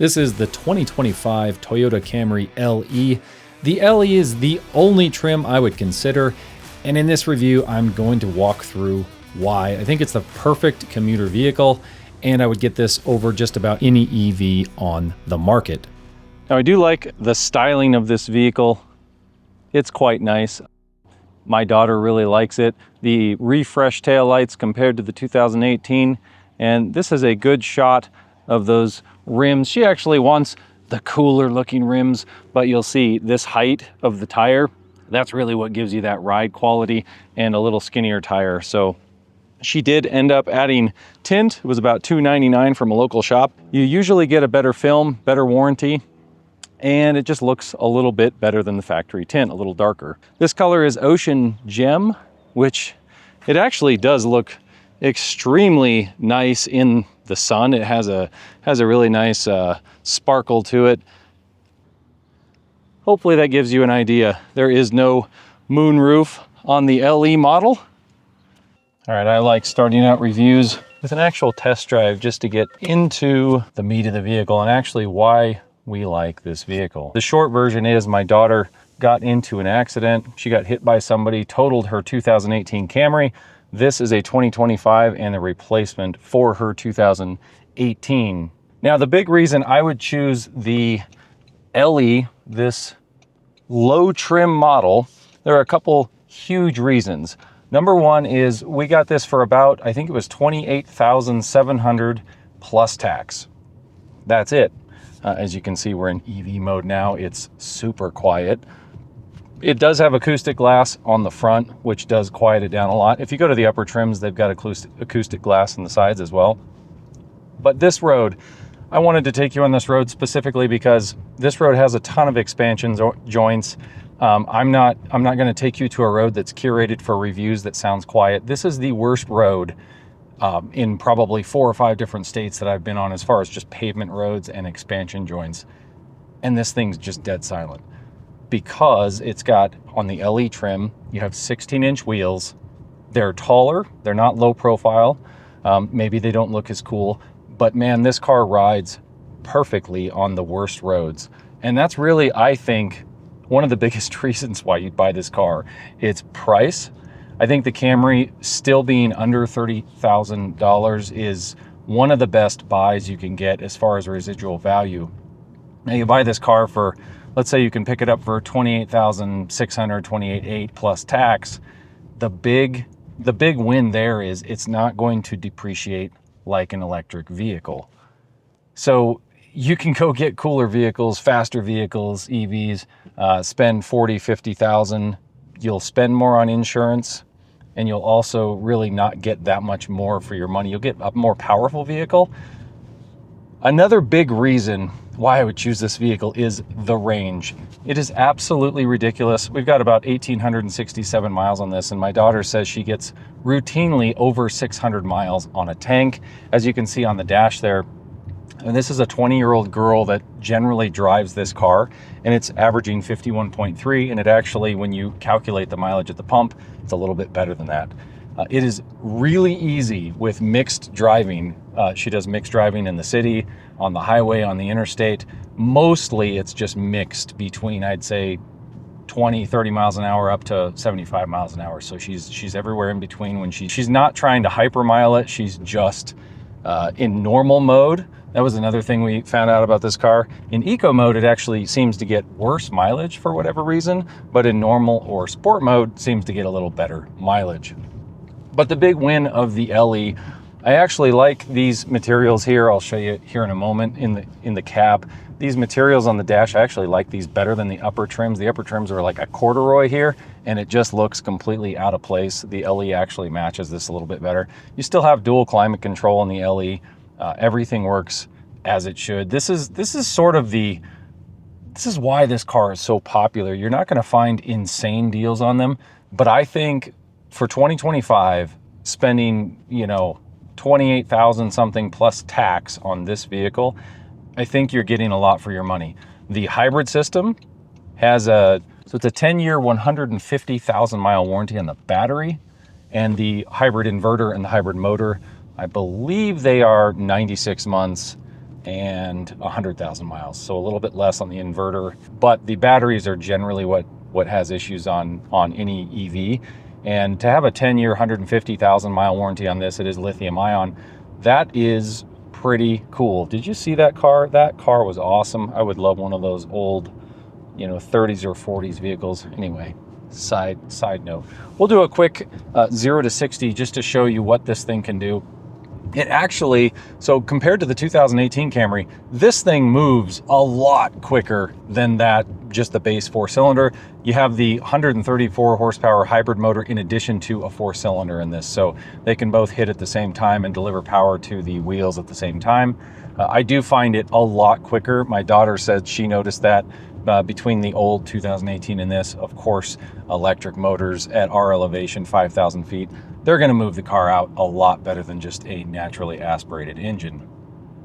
This is the 2025 Toyota Camry LE. The LE is the only trim I would consider, and in this review, I'm going to walk through why. I think it's the perfect commuter vehicle, and I would get this over just about any EV on the market. Now, I do like the styling of this vehicle. It's quite nice. My daughter really likes it. The refreshed taillights compared to the 2018, and this is a good shot of those rims. She actually wants the cooler looking rims, but you'll see this height of the tire, that's really what gives you that ride quality, and a little skinnier tire. So she did end up adding tint. It was about $2.99 from a local shop. You usually get a better film, better warranty, and it just looks a little bit better than the factory tint, a little darker. This color is Ocean Gem, which it actually does look extremely nice in the sun. It has a really nice sparkle to it. Hopefully that gives you an idea. There is no moonroof on the LE model. All right, I like starting out reviews with an actual test drive just to get into the meat of the vehicle and actually why we like this vehicle. The short version is my daughter got into an accident. She got hit by somebody, totaled her 2018 Camry. This is a 2025 and a replacement for her 2018. Now, the big reason I would choose the LE, this low trim model, there are a couple huge reasons. Number one is we got this for about, I think it was $28,700 plus tax. That's it. As you can see, we're in EV mode now. It's super quiet. It does have acoustic glass on the front, which does quiet it down a lot. If you go to the upper trims, they've got acoustic glass on the sides as well. But this road, I wanted to take you on this road specifically because this road has a ton of expansion joints. I'm not going to take you to a road that's curated for reviews that sounds quiet. This is the worst road in probably 4 or 5 different states that I've been on as far as just pavement roads and expansion joints. And this thing's just dead silent because it's got, on the LE trim, you have 16-inch wheels. They're taller, they're not low profile. Maybe they don't look as cool, but man, this car rides perfectly on the worst roads. And that's really, I think, one of the biggest reasons why you'd buy this car. It's price. I think the Camry, still being under $30,000, is one of the best buys you can get as far as residual value. Now, you buy this car for, let's say you can pick it up for $28,600, $28,800 plus tax. The big win there is it's not going to depreciate like an electric vehicle. So you can go get cooler vehicles, faster vehicles, EVs, spend $40,000, $50,000. You'll spend more on insurance, and you'll also really not get that much more for your money. You'll get a more powerful vehicle. Another big reason why I would choose this vehicle is the range. It is absolutely ridiculous. We've got about 1,867 miles on this, and my daughter says she gets routinely over 600 miles on a tank. As you can see on the dash there, and this is a 20-year-old girl that generally drives this car, and it's averaging 51.3, and it actually, when you calculate the mileage at the pump, it's a little bit better than that. It is really easy with mixed driving. She does mixed driving in the city, on the highway, on the interstate. Mostly it's just mixed between, I'd say, 20, 30 miles an hour up to 75 miles an hour. So she's everywhere in between. When she's not trying to hypermile it, she's just in normal mode. That was another thing we found out about this car. In eco mode, it actually seems to get worse mileage for whatever reason, but in normal or sport mode, seems to get a little better mileage. But the big win of the LE, I actually like these materials here. I'll show you here in a moment in the cab. These materials on the dash, I actually like these better than the upper trims. The upper trims are like a corduroy here, and it just looks completely out of place. The LE actually matches this a little bit better. You still have dual climate control on the LE. Everything works as it should. This is why this car is so popular. You're not going to find insane deals on them, but I think for 2025, spending, $28,000 something plus tax on this vehicle, I think you're getting a lot for your money. The hybrid system has it's a 10-year, 150,000 mile warranty on the battery, and the hybrid inverter and the hybrid motor, I believe they are 96 months. and 100,000 miles. So a little bit less on the inverter, but the batteries are generally what has issues on any EV. And to have a 10-year, 150,000 mile warranty on this, it is lithium ion. That is pretty cool. Did you see that car? That car was awesome. I would love one of those old, 30s or 40s vehicles. Anyway, side note. We'll do a quick 0 to 60 just to show you what this thing can do. It actually, so compared to the 2018 Camry, this thing moves a lot quicker than that, just the base 4-cylinder. You have the 134 horsepower hybrid motor in addition to a 4-cylinder in this, so they can both hit at the same time and deliver power to the wheels at the same time. I do find it a lot quicker. My daughter said she noticed that between the old 2018 and this. Of course, electric motors at our elevation, 5,000 feet, they're going to move the car out a lot better than just a naturally aspirated engine.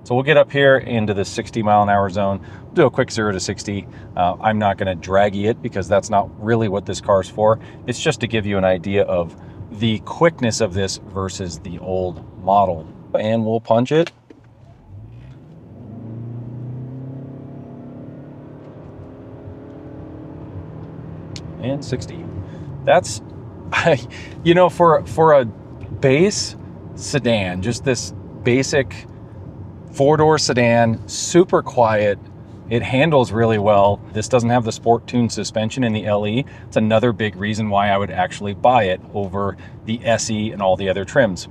So we'll get up here into the 60 mile an hour zone. We'll do a quick 0 to 60. I'm not going to draggy it because that's not really what this car is for. It's just to give you an idea of the quickness of this versus the old model. And we'll punch it. And 60. That's, for a base sedan, just this basic 4-door sedan, super quiet. It handles really well. This doesn't have the sport tuned suspension in the LE. It's another big reason why I would actually buy it over the SE and all the other trims.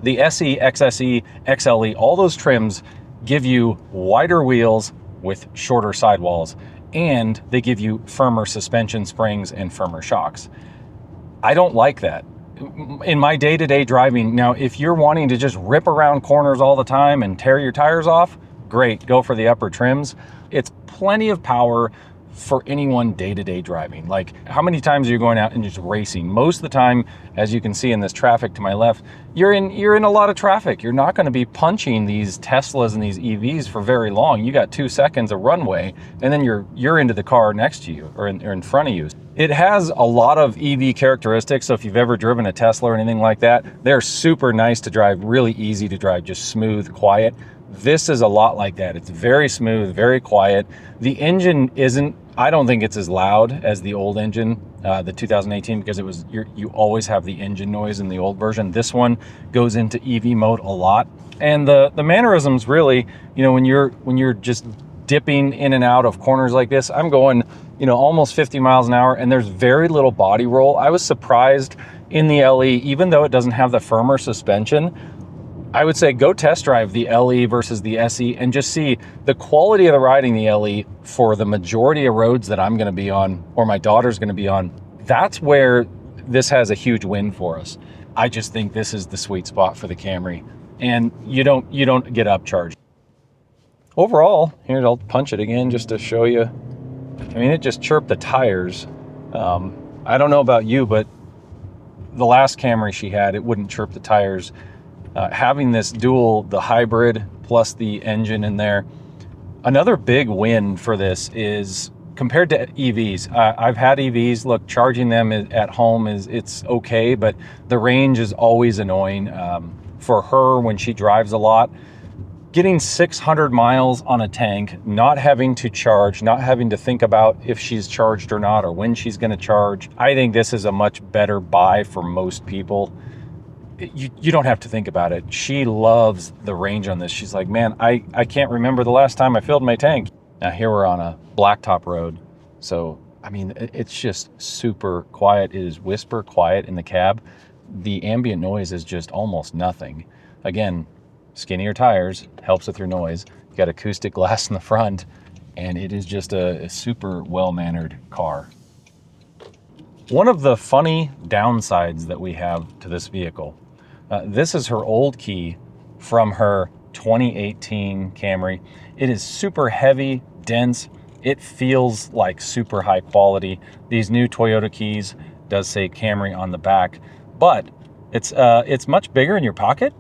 The SE, XSE, XLE, all those trims give you wider wheels with shorter sidewalls, and they give you firmer suspension springs and firmer shocks. I don't like that. In my day-to-day driving, now if you're wanting to just rip around corners all the time and tear your tires off, great, go for the upper trims. It's plenty of power for anyone day-to-day driving. Like, how many times are you going out and just racing? Most of the time, as you can see in this traffic to my left, you're in a lot of traffic. You're not going to be punching these Teslas and these EVs for very long. You got 2 seconds of runway, and then you're into the car next to you or in front of you. It has a lot of EV characteristics, so if you've ever driven a Tesla or anything like that, they're super nice to drive, really easy to drive, just smooth, quiet. This is a lot like that. It's very smooth, very quiet. The engine isn't, I don't think it's as loud as the old engine, the 2018, because you always have the engine noise in the old version. This one goes into EV mode a lot. And the mannerisms really, when you're just dipping in and out of corners like this, I'm going, almost 50 miles an hour, and there's very little body roll. I was surprised in the LE, even though it doesn't have the firmer suspension. I would say go test drive the LE versus the SE and just see the quality of the riding the LE for the majority of roads that I'm going to be on, or my daughter's going to be on. That's where this has a huge win for us. I just think this is the sweet spot for the Camry, and you don't get upcharged. Overall, here, I'll punch it again just to show you. I mean, it just chirped the tires. I don't know about you, but the last Camry she had, it wouldn't chirp the tires. Having this the hybrid plus the engine in there, another big win for this is compared to EVs. I've had EVs. Look, charging them at home it's okay, but the range is always annoying for her when she drives a lot. Getting 600 miles on a tank, not having to charge, not having to think about if she's charged or not or when she's going to charge. I think this is a much better buy for most people. You don't have to think about it. She loves the range on this. She's like, man, I can't remember the last time I filled my tank. Now here we're on a blacktop road. So, I mean, it's just super quiet. It is whisper quiet in the cab. The ambient noise is just almost nothing. Again, skinnier tires helps with your noise. You got acoustic glass in the front, and it is just a super well-mannered car. One of the funny downsides that we have to this vehicle, this is her old key from her 2018 Camry. It is super heavy, dense. It feels like super high quality. These new Toyota keys does say Camry on the back, but it's much bigger in your pocket.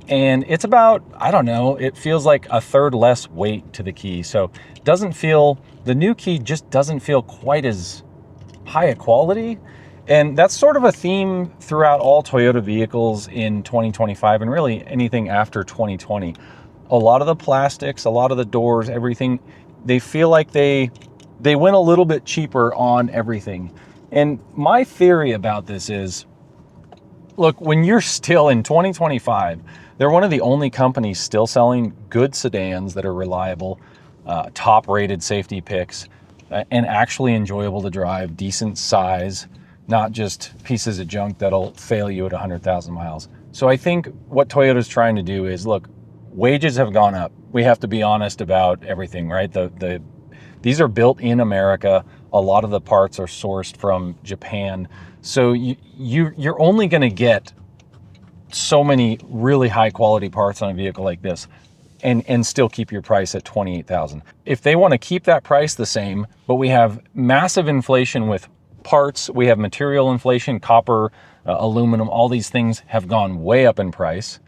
And it's about, I don't know, it feels like a third less weight to the key. So the new key just doesn't feel quite as high a quality. And that's sort of a theme throughout all Toyota vehicles in 2025 and really anything after 2020. a lot of the plastics, a lot of the doors, everything, they feel like they went a little bit cheaper on everything. And my theory about this is, look, when you're still in 2025, they're one of the only companies still selling good sedans that are reliable, top rated safety picks, and actually enjoyable to drive, decent size, not just pieces of junk that'll fail you at 100,000 miles. So I think what Toyota's trying to do is, look, wages have gone up. We have to be honest about everything, right? These are built in America. A lot of the parts are sourced from Japan. So you're only going to get so many really high quality parts on a vehicle like this and still keep your price at $28,000. If they want to keep that price the same, but we have massive inflation with parts, we have material inflation, copper, aluminum, all these things have gone way up in price.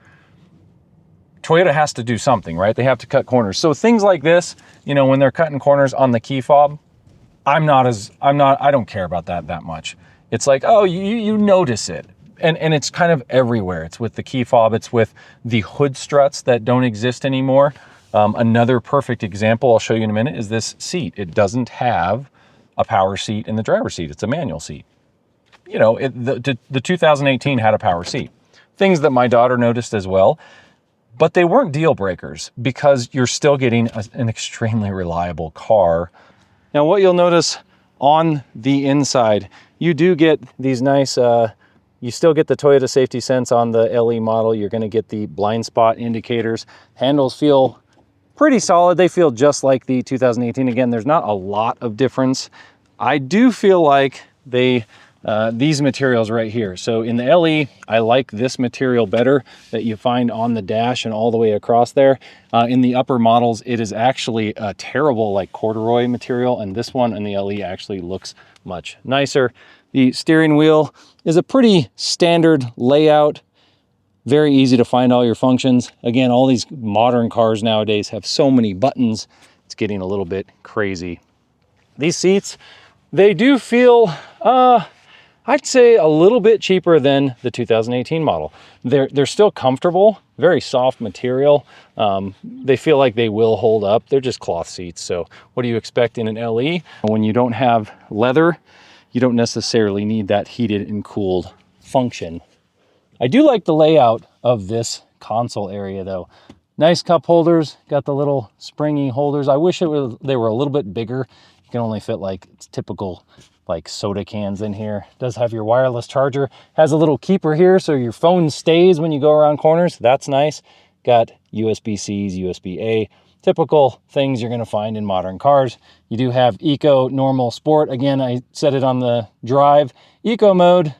Toyota has to do something, right? They have to cut corners. So things like this, you know, when they're cutting corners on the key fob, I don't care about that much. It's like, oh, you notice it. And it's kind of everywhere. It's with the key fob, it's with the hood struts that don't exist anymore. Another perfect example I'll show you in a minute is this seat. It doesn't have a power seat in the driver's seat. It's a manual seat. You know, the 2018 had a power seat. Things that my daughter noticed as well, but they weren't deal breakers because you're still getting an extremely reliable car. Now, what you'll notice on the inside, you do get these nice, you still get the Toyota Safety Sense on the LE model. You're going to get the blind spot indicators. Handles feel pretty solid. They feel just like the 2018. Again, there's not a lot of difference. I do feel like these materials right here. So in the LE, I like this material better that you find on the dash and all the way across there. In the upper models, it is actually a terrible like corduroy material, and this one in the LE actually looks much nicer. The steering wheel is a pretty standard layout, very easy to find all your functions. Again, all these modern cars nowadays have so many buttons, it's getting a little bit crazy. These seats, they do feel, I'd say a little bit cheaper than the 2018 model. They're still comfortable, very soft material. They feel like they will hold up. They're just cloth seats. So what do you expect in an LE? When you don't have leather, you don't necessarily need that heated and cooled function. I do like the layout of this console area though. Nice cup holders, got the little springy holders. I wish they were a little bit bigger. You can only fit like typical like soda cans in here. It does have your wireless charger. Has a little keeper here so your phone stays when you go around corners. That's nice. Got USB-Cs, USB-A. Typical things you're going to find in modern cars. You do have Eco, Normal, Sport. Again, I said it on the drive. Eco mode,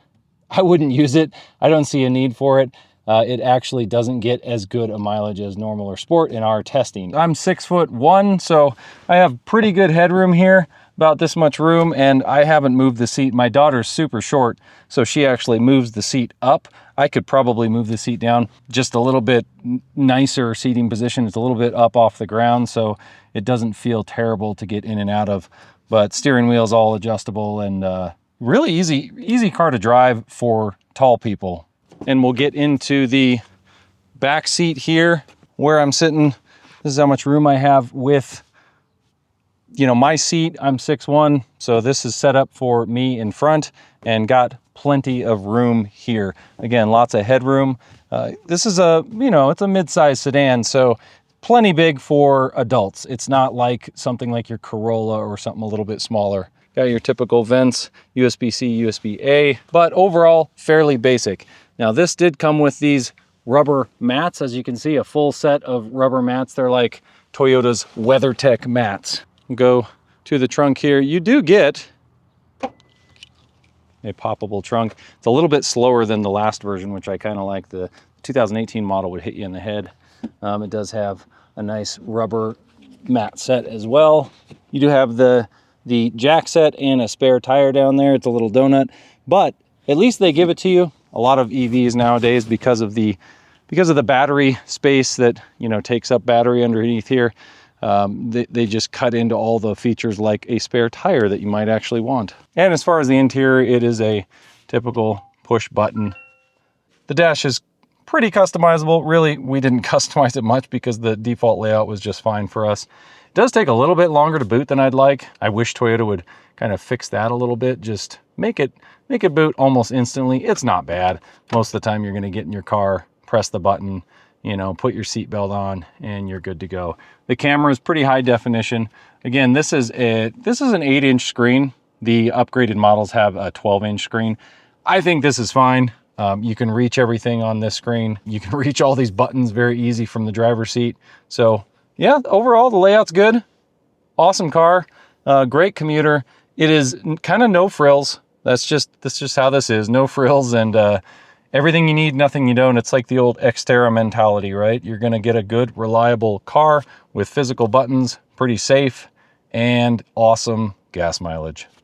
I wouldn't use it. I don't see a need for it. It actually doesn't get as good a mileage as Normal or Sport in our testing. I'm 6'1", so I have pretty good headroom here, about this much room, and I haven't moved the seat. My daughter's super short, so she actually moves the seat up. I could probably move the seat down just a little bit nicer seating position. It's a little bit up off the ground, so it doesn't feel terrible to get in and out of. But steering wheel's all adjustable and really easy car to drive for tall people. And we'll get into the back seat here where I'm sitting. This is how much room I have with, you know, my seat. I'm 6'1", so this is set up for me in front and got plenty of room here. Again, lots of headroom. This is it's a mid-size sedan, so plenty big for adults. It's not like something like your Corolla or something a little bit smaller. Got your typical vents, USB-C, USB-A, but overall fairly basic. Now this did come with these rubber mats. As you can see, a full set of rubber mats. They're like Toyota's WeatherTech mats. Go to the trunk here. You do get a poppable trunk. It's a little bit slower than the last version, which I kind of like. The 2018 model would hit you in the head. It does have a nice rubber mat set as well. You do have the jack set and a spare tire down there. It's a little donut, but at least they give it to you. A lot of EVs nowadays, because of the battery space that, you know, takes up battery underneath here, they just cut into all the features like a spare tire that you might actually want. And as far as the interior, it is a typical push button. The dash is pretty customizable. Really, we didn't customize it much because the default layout was just fine for us. It does take a little bit longer to boot than I'd like. I wish Toyota would kind of fix that a little bit. Just make it boot almost instantly. It's not bad. Most of the time you're going to get in your car, press the button, you know, put your seatbelt on, and you're good to go. The camera is pretty high definition. Again, this is an 8-inch screen. The upgraded models have a 12-inch screen. I think this is fine. You can reach everything on this screen. You can reach all these buttons very easy from the driver's seat. So yeah, overall the layout's good. Awesome car, great commuter. It is kind of no frills. That's just how this is. No frills and everything you need, nothing you don't. It's like the old Xterra mentality, right? You're gonna get a good, reliable car with physical buttons, pretty safe, and awesome gas mileage.